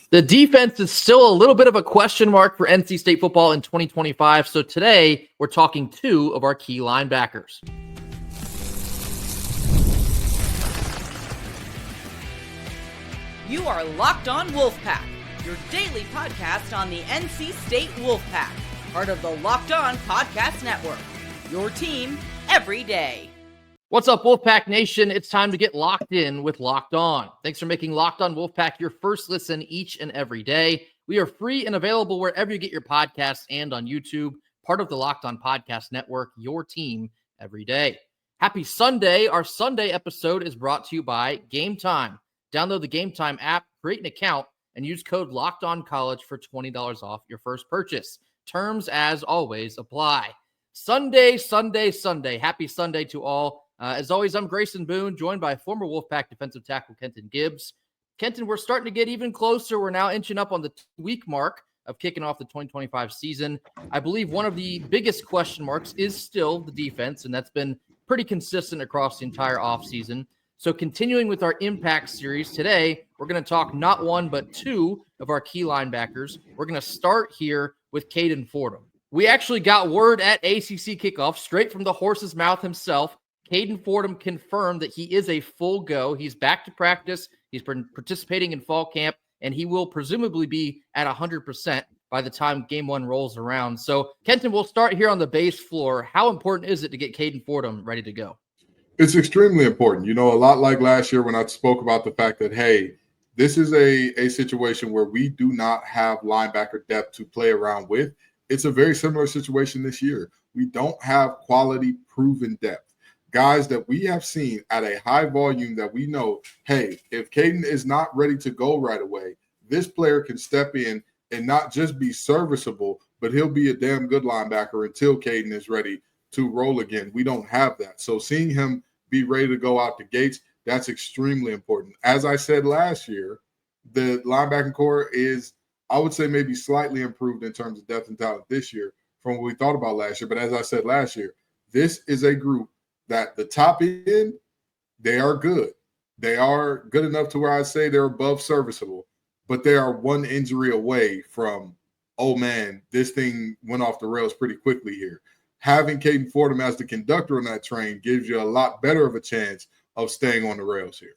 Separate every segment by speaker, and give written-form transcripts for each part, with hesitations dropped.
Speaker 1: The defense is still a little bit of a question mark for NC State football in 2025. So today we're talking two of our key linebackers.
Speaker 2: You are Locked On Wolfpack, your daily podcast on the NC State Wolfpack, part of the Locked On Podcast Network, your team every day.
Speaker 1: What's up, Wolfpack Nation? It's time to get locked in with Locked On. Thanks for making Locked On Wolfpack your first listen each and every day. We are free and available wherever you get your podcasts and on YouTube, part of the Locked On Podcast Network, your team every day. Happy Sunday. Our Sunday episode is brought to you by Gametime. Download the Gametime app, create an account, and use code LOCKEDONCollege for $20 off your first purchase. Terms, as always, apply. Sunday. Happy Sunday to all. As always, I'm Grayson Boone, joined by former Wolfpack defensive tackle Kenton Gibbs. Kenton, we're starting to get even closer. We're now inching up on the 2-week mark of kicking off the 2025 season. I believe one of the biggest question marks is still the defense, and that's been pretty consistent across the entire offseason. So continuing with our Impact series today, we're going to talk not one, but two of our key linebackers. We're going to start here with Caden Fordham. We actually got word at ACC kickoff straight from the horse's mouth himself. Caden Fordham confirmed that he is a full go. He's back to practice. He's been participating in fall camp, and he will presumably be at 100% by the time game one rolls around. So, Kenton, we'll start here on the base floor. How important is it to get Caden Fordham ready to go?
Speaker 3: It's extremely important. You know, a lot like last year when I spoke about the fact that, hey, this is a situation where we do not have linebacker depth to play around with. It's a very similar situation this year. We don't have quality proven depth. Guys that we have seen at a high volume that we know, hey, if Caden is not ready to go right away, this player can step in and not just be serviceable, but he'll be a damn good linebacker until Caden is ready to roll again. We don't have that. So seeing him be ready to go out the gates, that's extremely important. As I said last year, the linebacking core is, I would say, maybe slightly improved in terms of depth and talent this year from what we thought about last year. But as I said last year, this is a group that the top end, they are good. They are good enough to where I say they're above serviceable, but they are one injury away from, oh man, this thing went off the rails pretty quickly here. Having Caden Fordham as the conductor on that train gives you a lot better of a chance of staying on the rails here.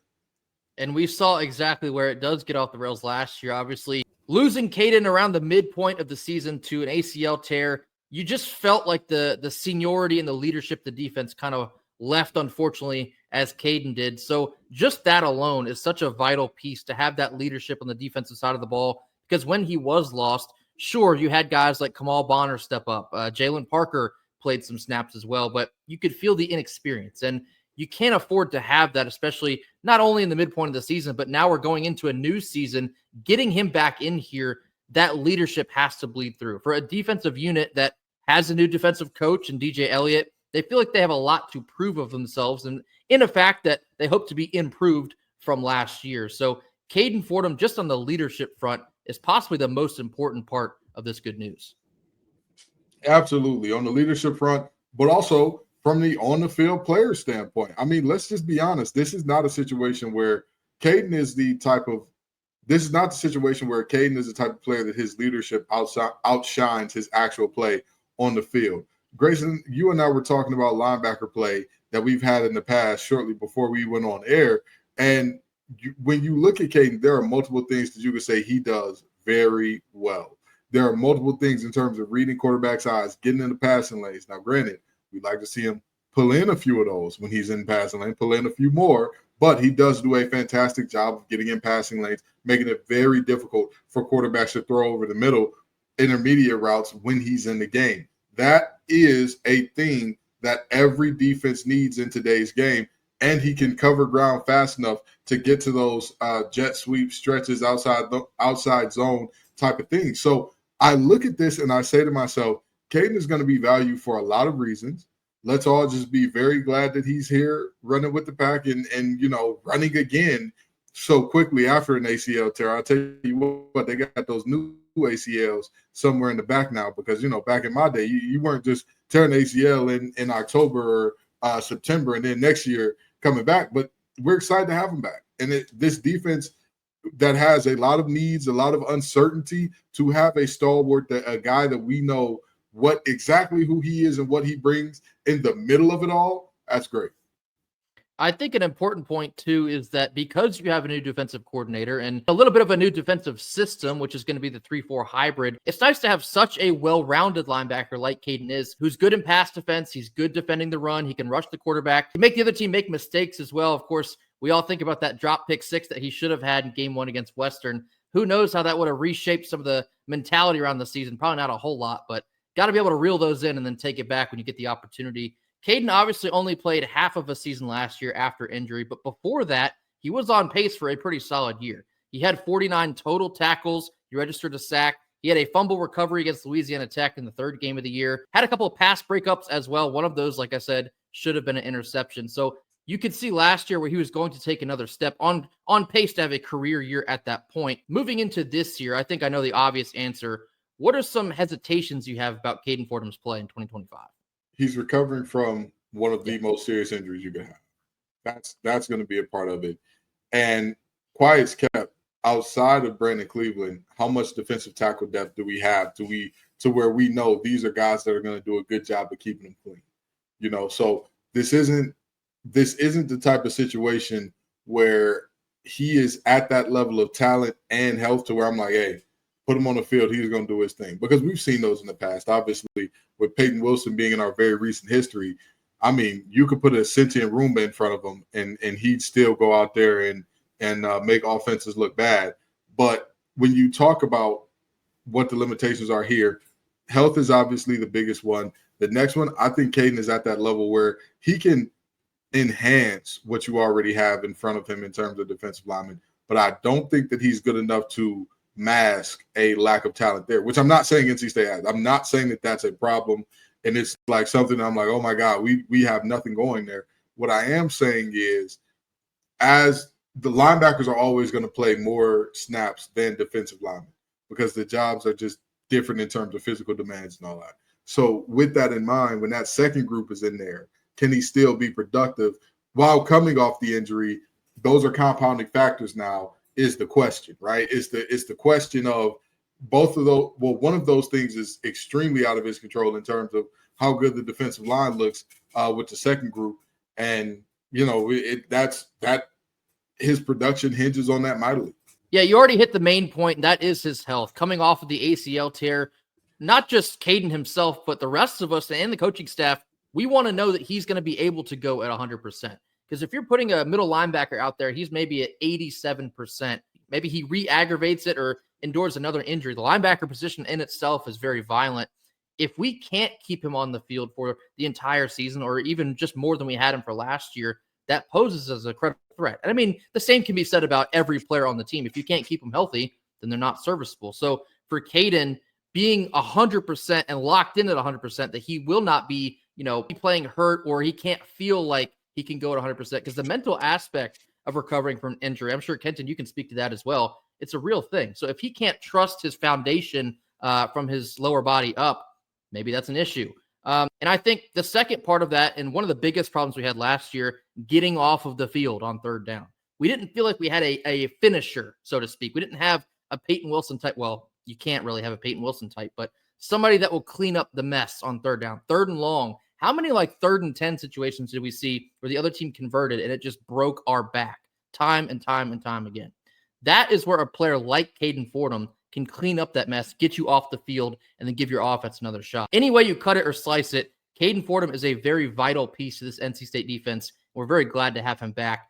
Speaker 1: And we saw exactly where it does get off the rails last year. Obviously, losing Caden around the midpoint of the season to an ACL tear, you just felt like the seniority and the leadership the defense kind of left, unfortunately, as Caden did. So just that alone is such a vital piece to have that leadership on the defensive side of the ball, because when he was lost, sure, you had guys like Kamal Bonner step up. Jalen Parker played some snaps as well, but you could feel the inexperience, and you can't afford to have that, especially not only in the midpoint of the season, but now we're going into a new season. Getting him back in here, that leadership has to bleed through. For a defensive unit that has a new defensive coach and DJ Elliott, they feel like they have a lot to prove of themselves, and in a fact that they hope to be improved from last year. So Caden Fordham, just on the leadership front, is possibly the most important part of this good news.
Speaker 3: Absolutely, on the leadership front, but also from the on-the-field player standpoint. I mean, let's just be honest. This is not a situation where Caden is the type of – this is not the situation where Caden is the type of player that his leadership outshines his actual play on the field. Grayson, you and I were talking about linebacker play that we've had in the past shortly before we went on air, and when you look at Caden, there are multiple things that you could say he does very well. There are multiple things in terms of reading quarterbacks' eyes, getting in the passing lanes. Now, granted, we'd like to see him pull in a few of those when he's in passing lane, pull in a few more, but he does do a fantastic job of getting in passing lanes, making it very difficult for quarterbacks to throw over the middle intermediate routes when he's in the game. That is a thing that every defense needs in today's game, and he can cover ground fast enough to get to those jet sweep stretches outside zone type of things. So I look at this and I say to myself, Caden is going to be valued for a lot of reasons. Let's all just be very glad that he's here running with the pack and running again so quickly after an ACL tear. I'll tell you what, they got those new ACLs somewhere in the back now, because, back in my day, you weren't just tearing ACL in October or September and then next year coming back, but we're excited to have him back. And this defense that has a lot of needs, a lot of uncertainty, to have a stalwart, a guy that we know what exactly who he is and what he brings in the middle of it all, that's great.
Speaker 1: I think an important point, too, is that because you have a new defensive coordinator and a little bit of a new defensive system, which is going to be the 3-4 hybrid, it's nice to have such a well-rounded linebacker like Caden is, who's good in pass defense. He's good defending the run. He can rush the quarterback. He make the other team make mistakes as well. Of course, we all think about that drop pick 6 that he should have had in game 1 against Western. Who knows how that would have reshaped some of the mentality around the season? Probably not a whole lot, but got to be able to reel those in and then take it back when you get the opportunity. Caden obviously only played half of a season last year after injury, but before that, he was on pace for a pretty solid year. He had 49 total tackles. He registered a sack. He had a fumble recovery against Louisiana Tech in the 3rd game of the year. Had a couple of pass breakups as well. One of those, like I said, should have been an interception. So you could see last year where he was going to take another step on pace to have a career year at that point. Moving into this year, I think I know the obvious answer. What are some hesitations you have about Caden Fordham's play in 2025?
Speaker 3: He's recovering from one of the most serious injuries you could have. That's going to be a part of it. And quiet's kept, outside of Brandon Cleveland, how much defensive tackle depth do we have to where we know these are guys that are going to do a good job of keeping them clean? So this isn't the type of situation where he is at that level of talent and health to where I'm like, hey, put him on the field, he's going to do his thing. Because we've seen those in the past. Obviously, with Peyton Wilson being in our very recent history, I mean, you could put a sentient Roomba in front of him and he'd still go out there and make offenses look bad. But when you talk about what the limitations are here, health is obviously the biggest one. The next one, I think Caden is at that level where he can enhance what you already have in front of him in terms of defensive linemen. But I don't think that he's good enough to mask a lack of talent there, which I'm not saying NC State has. I'm not saying that that's a problem and it's like something I'm like, oh my God, we have nothing going there. What I am saying is, as the linebackers are always going to play more snaps than defensive linemen because the jobs are just different in terms of physical demands and all that. So with that in mind, when that second group is in there, can he still be productive while coming off the injury? Those are compounding factors now, is the question, right? It's the question of both of those. Well, one of those things is extremely out of his control in terms of how good the defensive line looks with the second group. And, that his production hinges on that mightily.
Speaker 1: Yeah, you already hit the main point, and that is his health. Coming off of the ACL tear, not just Caden himself, but the rest of us and the coaching staff, we want to know that he's going to be able to go at 100%. Because if you're putting a middle linebacker out there, he's maybe at 87%. Maybe he re-aggravates it or endures another injury. The linebacker position in itself is very violent. If we can't keep him on the field for the entire season or even just more than we had him for last year, that poses as a credible threat. And I mean, the same can be said about every player on the team. If you can't keep them healthy, then they're not serviceable. So for Caden, being 100% and locked in at 100%, that he will not be, playing hurt or he can't feel like he can go at 100%, because the mental aspect of recovering from injury, I'm sure, Kenton, you can speak to that as well. It's a real thing. So if he can't trust his foundation from his lower body up, maybe that's an issue. And I think the second part of that, and one of the biggest problems we had last year, getting off of the field on third down. We didn't feel like we had a finisher, so to speak. We didn't have a Peyton Wilson type. Well, you can't really have a Peyton Wilson type, but somebody that will clean up the mess on third down, third and long. How many 3rd and 10 situations did we see where the other team converted and it just broke our back time and time and time again? That is where a player like Caden Fordham can clean up that mess, get you off the field, and then give your offense another shot. Any way you cut it or slice it, Caden Fordham is a very vital piece to this NC State defense. We're very glad to have him back.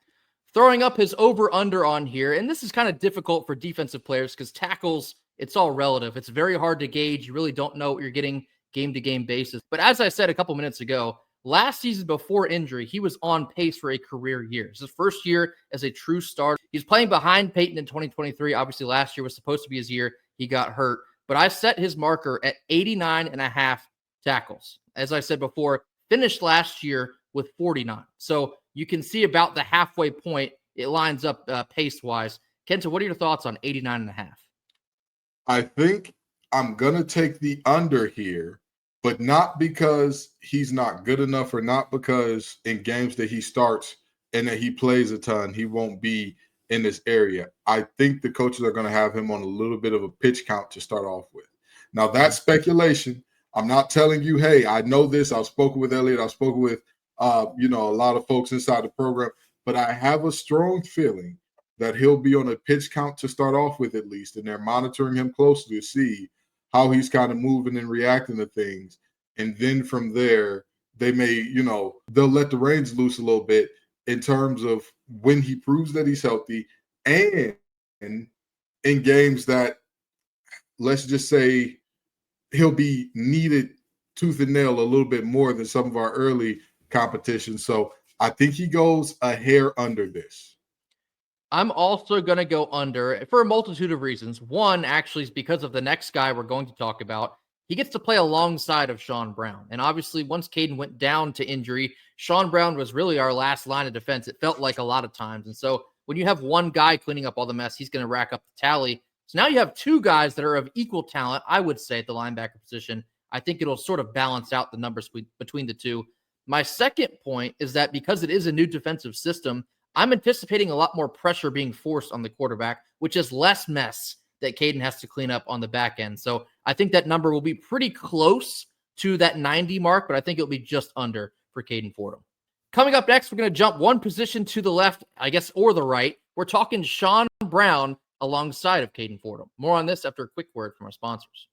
Speaker 1: Throwing up his over-under on here, and this is kind of difficult for defensive players because tackles, it's all relative. It's very hard to gauge. You really don't know what you're getting game-to-game basis. But as I said a couple minutes ago, last season before injury, he was on pace for a career year. It's his first year as a true starter. He's playing behind Peyton in 2023. Obviously, last year was supposed to be his year. He got hurt. But I set his marker at 89.5 tackles. As I said before, finished last year with 49. So you can see about the halfway point, it lines up pace-wise. Kenta, what are your thoughts on 89.5?
Speaker 3: I think I'm going to take the under here, but not because he's not good enough or not because in games that he starts and that he plays a ton, he won't be in this area. I think the coaches are going to have him on a little bit of a pitch count to start off with. Now, that's speculation. I'm not telling you, hey, I know this. I've spoken with Elliott. I've spoken with, a lot of folks inside the program. But I have a strong feeling that he'll be on a pitch count to start off with at least, and they're monitoring him closely to see how he's kind of moving and reacting to things. And then from there, they may, they'll let the reins loose a little bit in terms of when he proves that he's healthy and in games that, let's just say, he'll be needed tooth and nail a little bit more than some of our early competitions. So I think he goes a hair under this.
Speaker 1: I'm also going to go under for a multitude of reasons. One, actually, is because of the next guy we're going to talk about. He gets to play alongside of Shawn Brown. And obviously, once Caden went down to injury, Shawn Brown was really our last line of defense. It felt like a lot of times. And so when you have one guy cleaning up all the mess, he's going to rack up the tally. So now you have two guys that are of equal talent, I would say, at the linebacker position. I think it'll sort of balance out the numbers between the two. My second point is that because it is a new defensive system, I'm anticipating a lot more pressure being forced on the quarterback, which is less mess that Caden has to clean up on the back end. So I think that number will be pretty close to that 90 mark, but I think it'll be just under for Caden Fordham. Coming up next, we're going to jump one position to the left, I guess, or the right. We're talking Shawn Brown alongside of Caden Fordham. More on this after a quick word from our sponsors.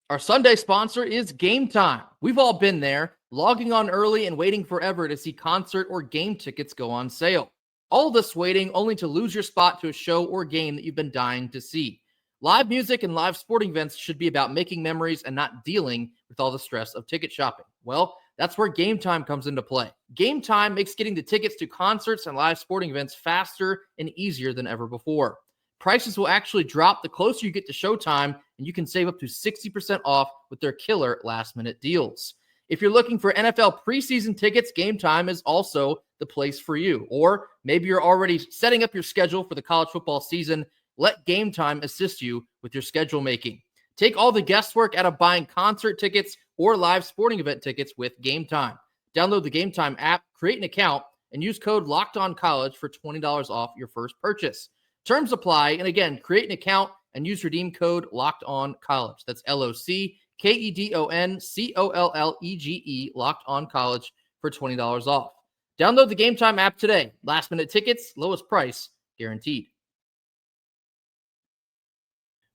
Speaker 1: Our Sunday sponsor is Gametime. We've all been there, logging on early and waiting forever to see concert or game tickets go on sale. All this waiting only to lose your spot to a show or game that you've been dying to see. Live music and live sporting events should be about making memories and not dealing with all the stress of ticket shopping. Well, that's where Gametime comes into play. Gametime makes getting the tickets to concerts and live sporting events faster and easier than ever before. Prices will actually drop the closer you get to showtime, and you can save up to 60% off with their killer last-minute deals. If you're looking for NFL preseason tickets, Gametime is also the place for you. Or maybe you're already setting up your schedule for the college football season. Let Gametime assist you with your schedule making. Take all the guesswork out of buying concert tickets or live sporting event tickets with Gametime. Download the Gametime app, create an account, and use code LOCKEDONCollege for $20 off your first purchase. Terms apply, and again, create an account and use redeem code LOCKEDONCollege. That's LOCKEDONCOLLEGE, Locked On College, for $20 off. Download the Gametime app today. Last minute tickets, lowest price guaranteed.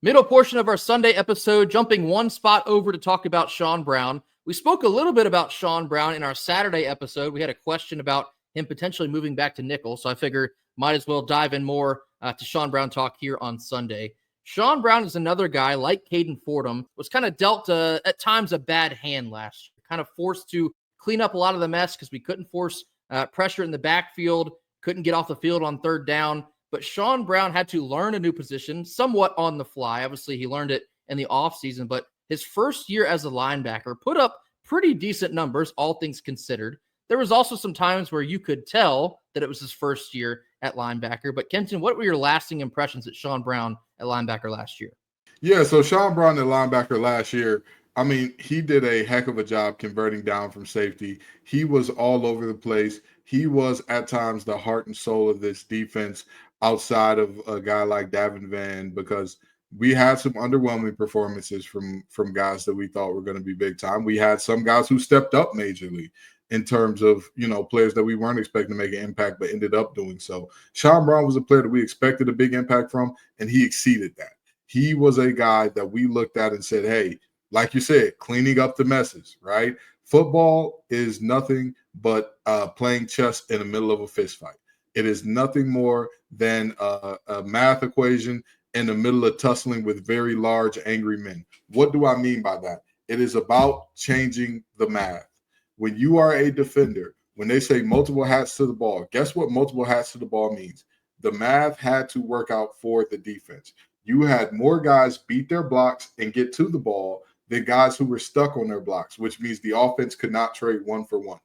Speaker 1: Middle portion of our Sunday episode, jumping one spot over to talk about Shawn Brown. We spoke a little bit about Shawn Brown in our Saturday episode. We had a question about him potentially moving back to nickel, so I figured might as well dive in more to Shawn Brown talk here on Sunday. Shawn Brown is another guy like Caden Fordham, was kind of dealt at times a bad hand last year, kind of forced to clean up a lot of the mess because we couldn't force pressure in the backfield, couldn't get off the field on third down. But Shawn Brown had to learn a new position somewhat on the fly. Obviously, he learned it in the offseason, but his first year as a linebacker put up pretty decent numbers, all things considered. There was also some times where you could tell that it was his first year at linebacker. But Kenton, what were your lasting impressions at Shawn Brown at linebacker last year?
Speaker 3: Yeah, so Shawn Brown at linebacker last year, I mean, he did a heck of a job converting down from safety. He was all over the place. He was at times the heart and soul of this defense outside of a guy like Davin Vann, because we had some underwhelming performances from guys that we thought were going to be big time. We had some guys who stepped up majorly in terms of, players that we weren't expecting to make an impact, but ended up doing so. Shawn Brown was a player that we expected a big impact from, and he exceeded that. He was a guy that we looked at and said, hey, like you said, cleaning up the messes, right? Football is nothing but playing chess in the middle of a fist fight. It is nothing more than a math equation in the middle of tussling with very large, angry men. What do I mean by that? It is about changing the math. When you are a defender, when they say multiple hats to the ball, guess what multiple hats to the ball means? The math had to work out for the defense. You had more guys beat their blocks and get to the ball than guys who were stuck on their blocks, which means the offense could not trade one for one.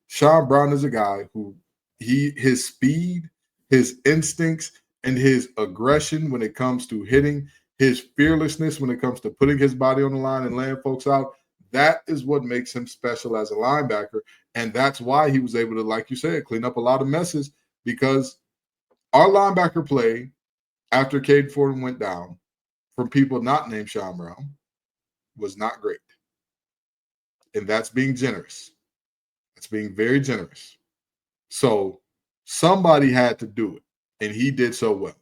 Speaker 3: Shawn Brown is a guy who his speed, his instincts, and his aggression when it comes to hitting, his fearlessness when it comes to putting his body on the line and laying folks out, that is what makes him special as a linebacker. And that's why he was able to, like you said, clean up a lot of messes because our linebacker play after Caden Fordham went down from people not named Shawn Brown was not great. And that's being generous. That's being very generous. So somebody had to do it, and he did so well.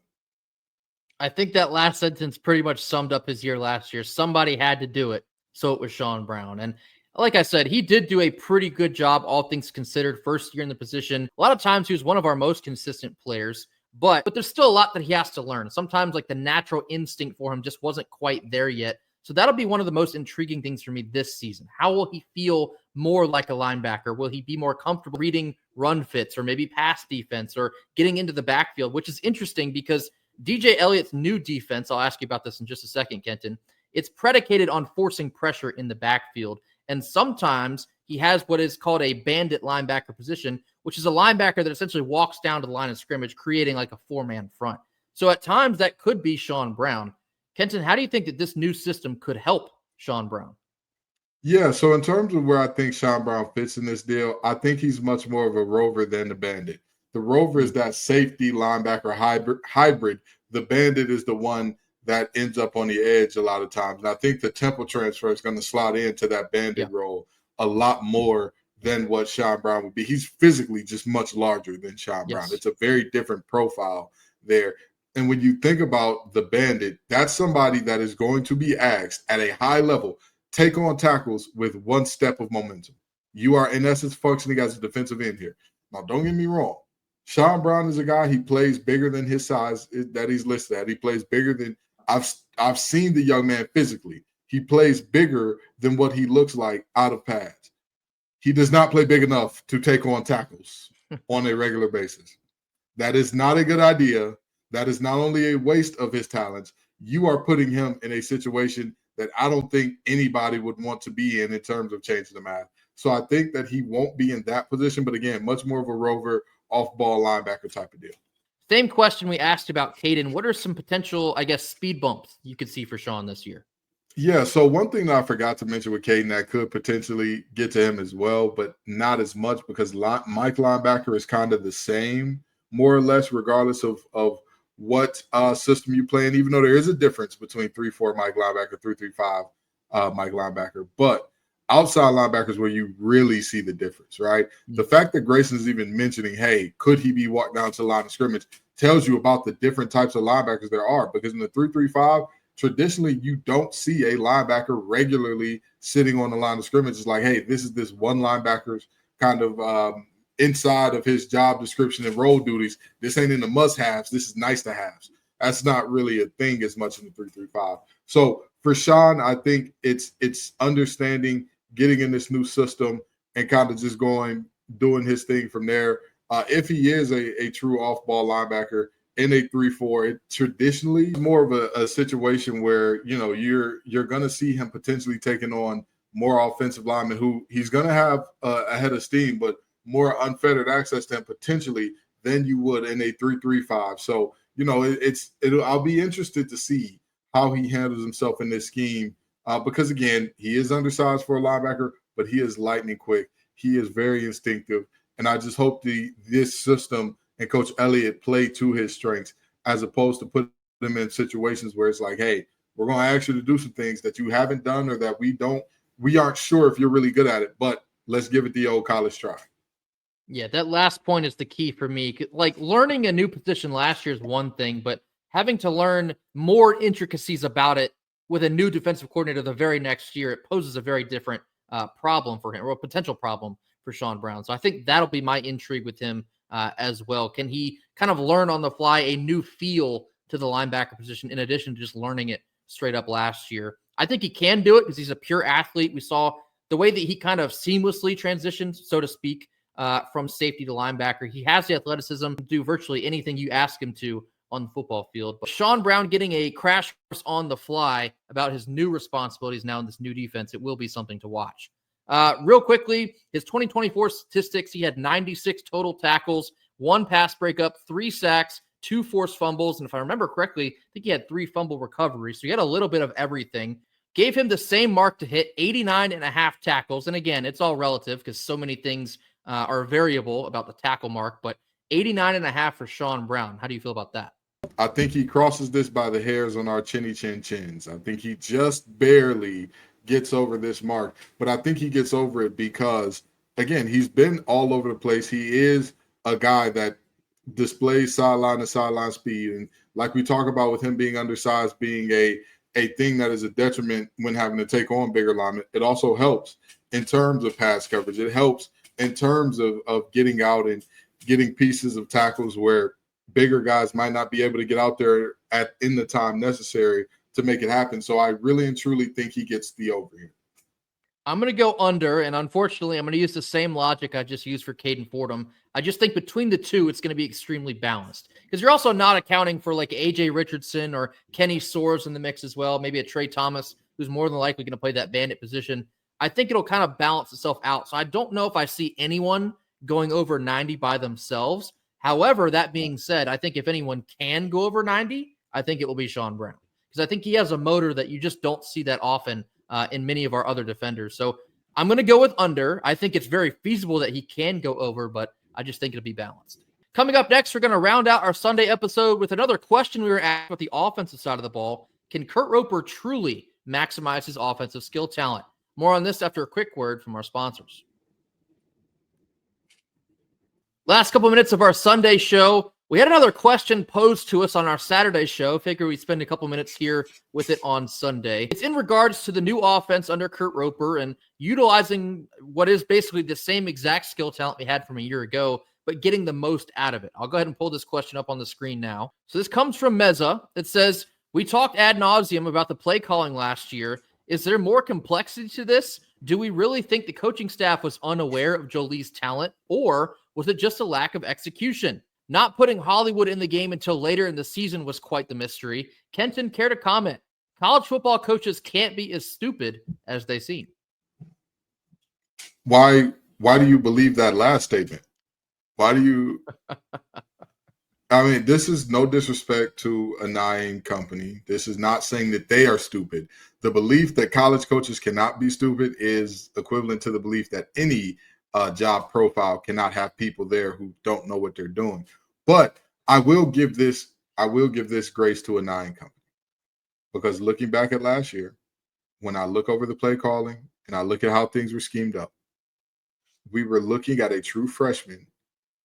Speaker 1: I think that last sentence pretty much summed up his year last year. Somebody had to do it, so it was Shawn Brown. And like I said, he did do a pretty good job, all things considered, first year in the position. A lot of times he was one of our most consistent players, but there's still a lot that he has to learn. Sometimes like the natural instinct for him just wasn't quite there yet. So that'll be one of the most intriguing things for me this season. How will he feel more like a linebacker? Will he be more comfortable reading run fits or maybe pass defense or getting into the backfield, which is interesting because DJ Elliott's new defense, I'll ask you about this in just a second, Kenton, it's predicated on forcing pressure in the backfield. And sometimes he has what is called a bandit linebacker position, which is a linebacker that essentially walks down to the line of scrimmage, creating like a four-man front. So at times that could be Shawn Brown. Kenton, how do you think that this new system could help Shawn Brown?
Speaker 3: Yeah, so in terms of where I think Shawn Brown fits in this deal, I think he's much more of a rover than the bandit. The rover is that safety linebacker hybrid. The bandit is the one that ends up on the edge a lot of times. And I think the tempo transfer is going to slot into that bandit role a lot more than what Shawn Brown would be. He's physically just much larger than Shawn Brown. It's a very different profile there. And when you think about the bandit, that's somebody that is going to be asked at a high level, take on tackles with one step of momentum. You are, in essence, functioning as a defensive end here. Now, don't get me wrong. Shawn Brown is a guy, he plays bigger than his size that he's listed at. He plays bigger than I've seen the young man physically. He plays bigger than what he looks like out of pads. He does not play big enough to take on tackles on a regular basis. That is not a good idea. That is not only a waste of his talents, you are putting him in a situation that I don't think anybody would want to be in terms of changing the math. So I think that he won't be in that position, but again, much more of a rover, off-ball linebacker type of deal.
Speaker 1: Same question we asked about Caden. What are some potential, I guess, speed bumps you could see for Shawn this year?
Speaker 3: Yeah, so one thing that I forgot to mention with Caden that could potentially get to him as well, but not as much because Mike linebacker is kind of the same, more or less, regardless of what system you play in, even though there is a difference between 3-4 Mike linebacker, 3-3-5 Mike linebacker. But outside linebackers where you really see the difference, right? The fact that Grayson's even mentioning, hey, could he be walked down to the line of scrimmage, tells you about the different types of linebackers there are. Because in the 3-3-5, traditionally, you don't see a linebacker regularly sitting on the line of scrimmage. It's like, hey, this is this one linebacker's kind of inside of his job description and role duties. This ain't in the must-haves. This is nice-to-haves. That's not really a thing as much in the 3-3-5. So for Shawn, I think it's understanding, getting in this new system, and kind of just doing his thing from there. If he is a true off-ball linebacker in a 3-4, it traditionally more of a situation where, you know, you're going to see him potentially taking on more offensive linemen who he's going to have a head of steam, but more unfettered access to him potentially than you would in a 3-3-5. So, you know, I'll be interested to see how he handles himself in this scheme because, again, he is undersized for a linebacker, but he is lightning quick. He is very instinctive. And I just hope this system and Coach Elliott play to his strengths as opposed to put him in situations where it's like, hey, we're going to ask you to do some things that you haven't done or that we aren't sure if you're really good at it, but let's give it the old college try.
Speaker 1: Yeah, that last point is the key for me. Like learning a new position last year is one thing, but having to learn more intricacies about it with a new defensive coordinator the very next year, it poses a very different problem for him, or a potential problem for Shawn Brown. So I think that'll be my intrigue with him as well. Can he kind of learn on the fly a new feel to the linebacker position in addition to just learning it straight up last year? I think he can do it because he's a pure athlete. We saw the way that he kind of seamlessly transitioned, so to speak, from safety to linebacker. He has the athleticism to do virtually anything you ask him to on the football field. But Shawn Brown getting a crash course on the fly about his new responsibilities now in this new defense, it will be something to watch. Real quickly, his 2024 statistics, he had 96 total tackles, 1 pass breakup, 3 sacks, 2 forced fumbles, and if I remember correctly, I think he had 3 fumble recoveries. So he had a little bit of everything. Gave him the same mark to hit, 89.5 tackles. And again, it's all relative because so many things are variable about the tackle mark, but 89.5 for Shawn Brown. How do you feel about that?
Speaker 3: I think he crosses this by the hairs on our chinny chin chins. I think he just barely gets over this mark, but I think he gets over it because, again, he's been all over the place. He is a guy that displays sideline to sideline speed. And like we talk about with him being undersized, being a thing that is a detriment when having to take on bigger linemen, it also helps in terms of pass coverage. It helps in terms of getting out and getting pieces of tackles where bigger guys might not be able to get out there in the time necessary to make it happen. So I really and truly think he gets the over here.
Speaker 1: I'm going to go under, and unfortunately, I'm going to use the same logic I just used for Caden Fordham. I just think between the two, it's going to be extremely balanced because you're also not accounting for like A.J. Richardson or Kenny Soares in the mix as well, maybe a Trey Thomas, who's more than likely going to play that bandit position. I think it'll kind of balance itself out. So I don't know if I see anyone going over 90 by themselves. However, that being said, I think if anyone can go over 90, I think it will be Shawn Brown because I think he has a motor that you just don't see that often in many of our other defenders. So I'm going to go with under. I think it's very feasible that he can go over, but I just think it'll be balanced. Coming up next, we're going to round out our Sunday episode with another question we were asked about the offensive side of the ball. Can Kurt Roper truly maximize his offensive skill talent? More on this after a quick word from our sponsors. Last couple minutes of our Sunday show. We had another question posed to us on our Saturday show. Figure we'd spend a couple minutes here with it on Sunday. It's in regards to the new offense under Kurt Roper and utilizing what is basically the same exact skill talent we had from a year ago, but getting the most out of it. I'll go ahead and pull this question up on the screen now. So this comes from Meza. It says, we talked ad nauseum about the play calling last year. Is there more complexity to this? Do we really think the coaching staff was unaware of Jolie's talent, or was it just a lack of execution? Not putting Hollywood in the game until later in the season was quite the mystery. Kenton, care to comment? College football coaches can't be as stupid as they seem.
Speaker 3: Why do you believe that last statement? Why do you I mean, this is no disrespect to a Nine company. This is not saying that they are stupid. The belief that college coaches cannot be stupid is equivalent to the belief that any job profile cannot have people there who don't know what they're doing. But I will give this grace to a Nine company, because looking back at last year, when I look over the play calling and I look at how things were schemed up, we were looking at a true freshman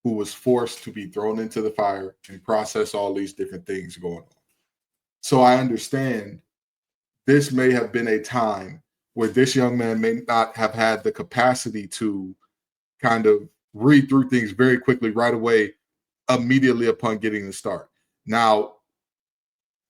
Speaker 3: who was forced to be thrown into the fire and process all these different things going on. So I understand this may have been a time where this young man may not have had the capacity to kind of read through things very quickly right away, immediately upon getting the start. Now,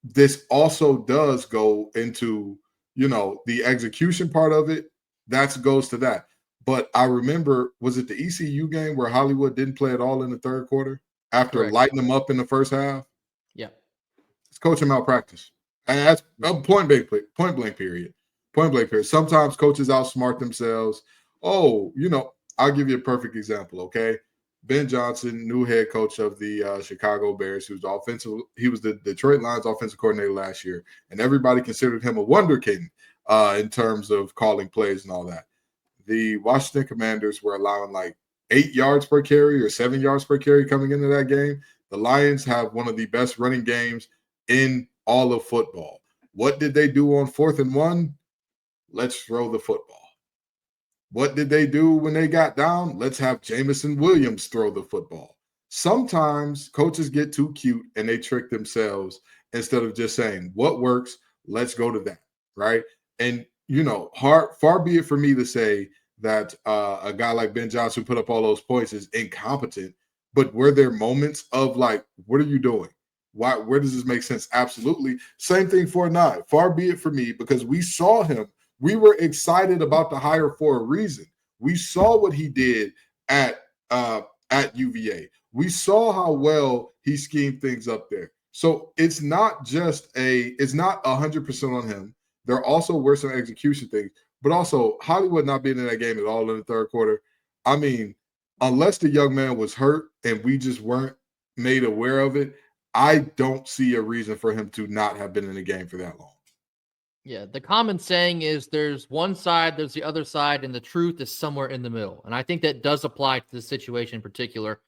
Speaker 3: this also does go into, the execution part of it. That goes to that. But I remember, was it the ECU game where Hollywood didn't play at all in the third quarter after lighting them up in the first half?
Speaker 1: Yeah.
Speaker 3: It's coaching malpractice. And that's a point blank period. Point blank period. Sometimes coaches outsmart themselves. Oh, I'll give you a perfect example, okay? Ben Johnson, new head coach of the Chicago Bears, he was the Detroit Lions offensive coordinator last year, and everybody considered him a wonderkind in terms of calling plays and all that. The Washington Commanders were allowing like 8 yards per carry or 7 yards per carry coming into that game. The Lions have one of the best running games in all of football. What did they do on 4th and 1? Let's throw the football. What did they do when they got down? Let's have Jamison Williams throw the football. Sometimes coaches get too cute and they trick themselves instead of just saying, what works? Let's go to that, right? And, far be it for me to say that a guy like Ben Johnson who put up all those points is incompetent, but were there moments of like, what are you doing? Where does this make sense? Absolutely. Same thing for Nye. Far be it for me, because we saw him. We were excited about the hire for a reason. We saw what he did at UVA. We saw how well he schemed things up there. So it's not 100% on him. There also were some execution things, but also Hollywood not being in that game at all in the third quarter. I mean, unless the young man was hurt and we just weren't made aware of it, I don't see a reason for him to not have been in the game for that long.
Speaker 1: Yeah, the common saying is there's one side, there's the other side, and the truth is somewhere in the middle. And I think that does apply to the situation in particular.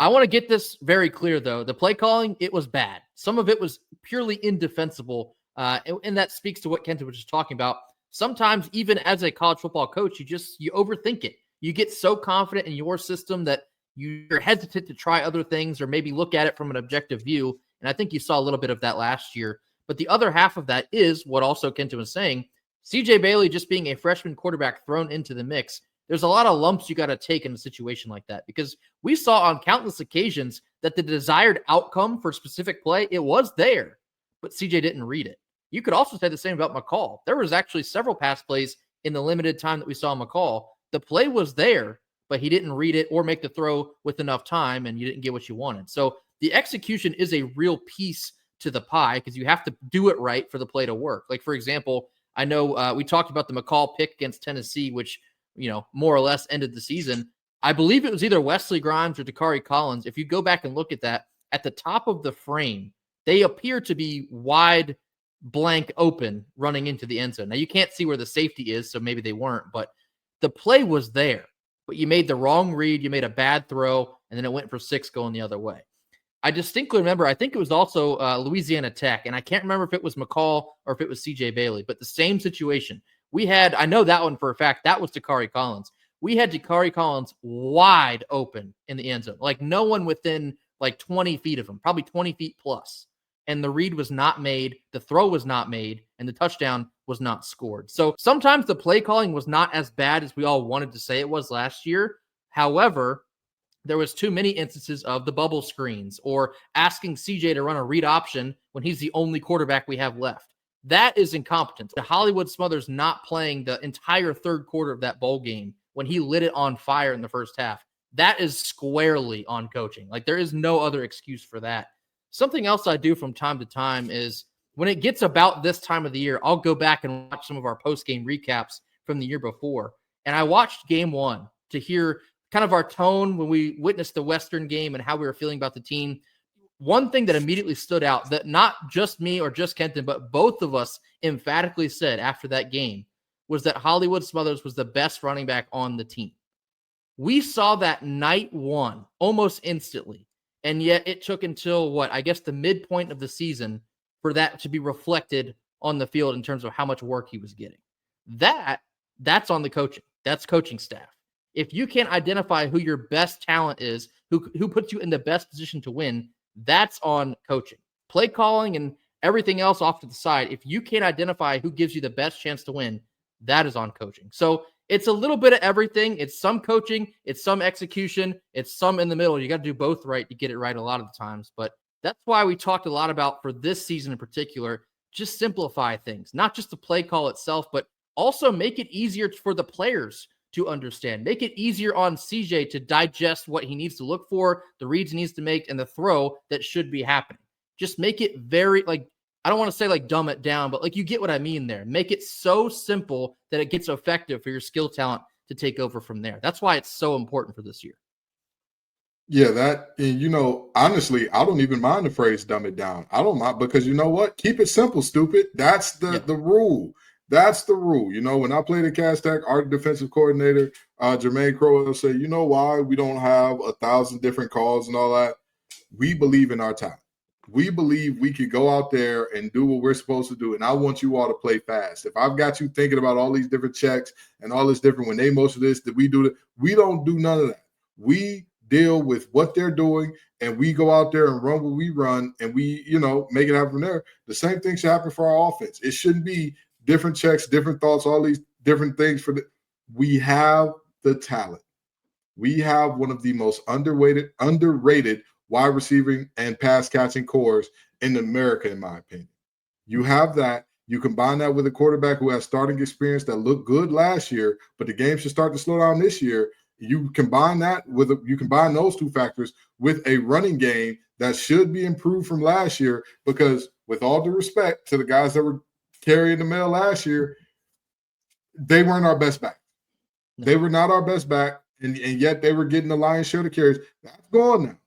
Speaker 1: I want to get this very clear, though. The play calling, it was bad. Some of it was purely indefensible, and that speaks to what Kenton was just talking about. Sometimes, even as a college football coach, you overthink it. You get so confident in your system that you're hesitant to try other things or maybe look at it from an objective view. And I think you saw a little bit of that last year. But the other half of that is what also Kenton was saying. CJ Bailey just being a freshman quarterback thrown into the mix. There's a lot of lumps you got to take in a situation like that, because we saw on countless occasions that the desired outcome for a specific play, it was there, but CJ didn't read it. You could also say the same about McCall. There was actually several pass plays in the limited time that we saw McCall. The play was there, but he didn't read it or make the throw with enough time, and you didn't get what you wanted. So the execution is a real piece to the pie, because you have to do it right for the play to work. Like, for example, I know we talked about the McCall pick against Tennessee, which, more or less ended the season. I believe it was either Wesley Grimes or Dakari Collins. If you go back and look at that, at the top of the frame, they appear to be wide blank open running into the end zone. Now, you can't see where the safety is, so maybe they weren't, but the play was there. But you made the wrong read, you made a bad throw, and then it went for 6 going the other way. I distinctly remember, I think it was also Louisiana Tech, and I can't remember if it was McCall or if it was CJ Bailey, but the same situation. We had, I know that one for a fact, that was Dakari Collins. We had Dakari Collins wide open in the end zone, like no one within like 20 feet of him, probably 20 feet plus. And the read was not made, the throw was not made, and the touchdown was not scored. So sometimes the play calling was not as bad as we all wanted to say it was last year. However, there was too many instances of the bubble screens or asking CJ to run a read option when he's the only quarterback we have left. That is incompetence. The Hollywood Smothers not playing the entire third quarter of that bowl game when he lit it on fire in the first half. That is squarely on coaching. Like, there is no other excuse for that. Something else I do from time to time is when it gets about this time of the year, I'll go back and watch some of our post-game recaps from the year before. And I watched game 1 to hear kind of our tone when we witnessed the Western game and how we were feeling about the team. One thing that immediately stood out that not just me or just Kenton, but both of us emphatically said after that game was that Hollywood Smothers was the best running back on the team. We saw that night 1 almost instantly. And yet it took until the midpoint of the season for that to be reflected on the field in terms of how much work he was getting. That's on the coaching. That's coaching staff. If you can't identify who your best talent is, who puts you in the best position to win, that's on coaching. Play calling and everything else off to the side. If you can't identify who gives you the best chance to win, that is on coaching. So it's a little bit of everything. It's some coaching, it's some execution, it's some in the middle. You got to do both right to get it right a lot of the times. But that's why we talked a lot about, for this season in particular, just simplify things, not just the play call itself, but also make it easier for the players to understand. Make it easier on CJ to digest what he needs to look for, the reads he needs to make, and the throw that should be happening. Just make it very, I don't want to say dumb it down, but you get what I mean there. Make it so simple that it gets effective for your skill talent to take over from there. That's why it's so important for this year.
Speaker 3: Yeah, honestly, I don't even mind the phrase dumb it down. I don't mind, because you know what? Keep it simple, stupid. That's the rule. That's the rule. When I played at Cass Tech, our defensive coordinator, Jermaine Crowell, said, you know why we don't have 1,000 different calls and all that? We believe in our talent. We believe we could go out there and do what we're supposed to do, and I want you all to play fast. If I've got you thinking about all these different checks and all this different, when they motion this, that we do that, we don't do none of that. We deal with what they're doing, and we go out there and run what we run, and we, make it happen from there. The same thing should happen for our offense. It shouldn't be different checks, different thoughts, all these different things. We have the talent. We have one of the most underrated wide receiving and pass catching cores in America, in my opinion. You have that. You combine that with a quarterback who has starting experience that looked good last year, but the game should start to slow down this year. You combine those two factors with a running game that should be improved from last year, because with all due respect to the guys that were carrying the mail last year, they weren't our best back. No. They were not our best back, and yet they were getting the lion's share of carries. That's gone now.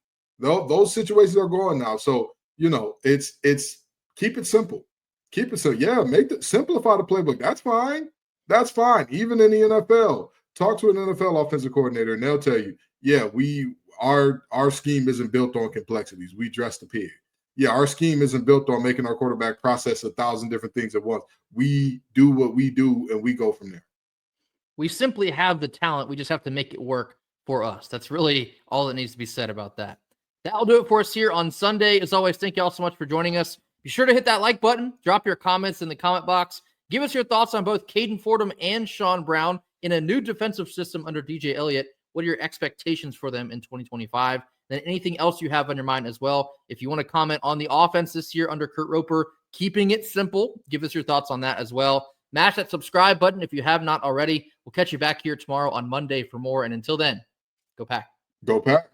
Speaker 3: Those situations are gone now. So, it's keep it simple. Keep it simple. Yeah, simplify the playbook. That's fine. That's fine. Even in the NFL, talk to an NFL offensive coordinator and they'll tell you, yeah, our scheme isn't built on complexities. We dress the pig. Yeah, our scheme isn't built on making our quarterback process 1,000 different things at once. We do what we do, and we go from there.
Speaker 1: We simply have the talent. We just have to make it work for us. That's really all that needs to be said about that. That'll do it for us here on Sunday. As always, thank you all so much for joining us. Be sure to hit that like button. Drop your comments in the comment box. Give us your thoughts on both Caden Fordham and Shawn Brown in a new defensive system under DJ Elliott. What are your expectations for them in 2025? Then anything else you have on your mind as well. If you want to comment on the offense this year under Kurt Roper, keeping it simple, give us your thoughts on that as well. Mash that subscribe button if you have not already. We'll catch you back here tomorrow on Monday for more. And until then, go Pack.
Speaker 3: Go Pack.